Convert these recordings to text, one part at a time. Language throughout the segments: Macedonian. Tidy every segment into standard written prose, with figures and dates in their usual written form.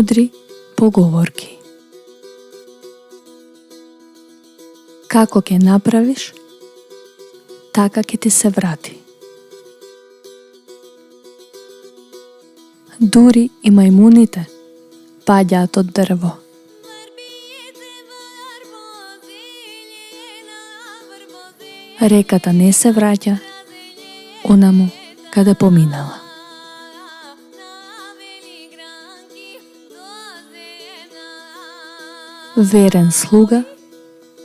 Мудри поговорки. Како ќе направиш, така ќе ти се врати. Дури и мајмуните паѓаат од дрво. Реката не се враќа онаму каде поминала. Верен слуга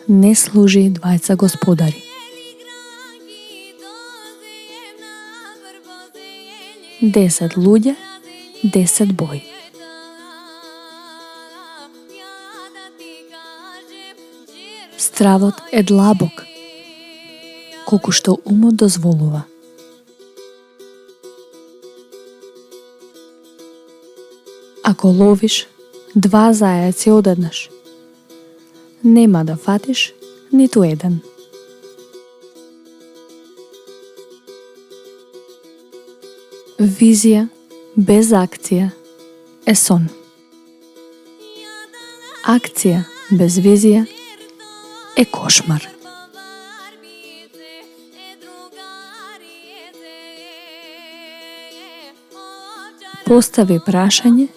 не служи двајца господари. Десет луѓе, 10 бои. Стравот е длабок, колку што умот дозволува. Ако ловиш 2 зајаци одеднаш, нема да фатиш ниту еден. Визија без акција е сон. Акција без визија е кошмар. Постави прашање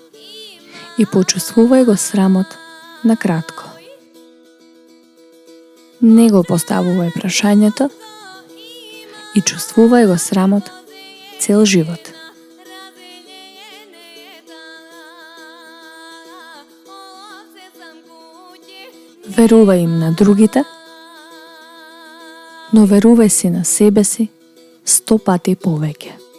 и почувствувај го срамот на кратко. Не го поставувај прашањето и чувствувај го срамот цел живот. Верувај им на другите, но верувај си на себе си 100 пати повеќе.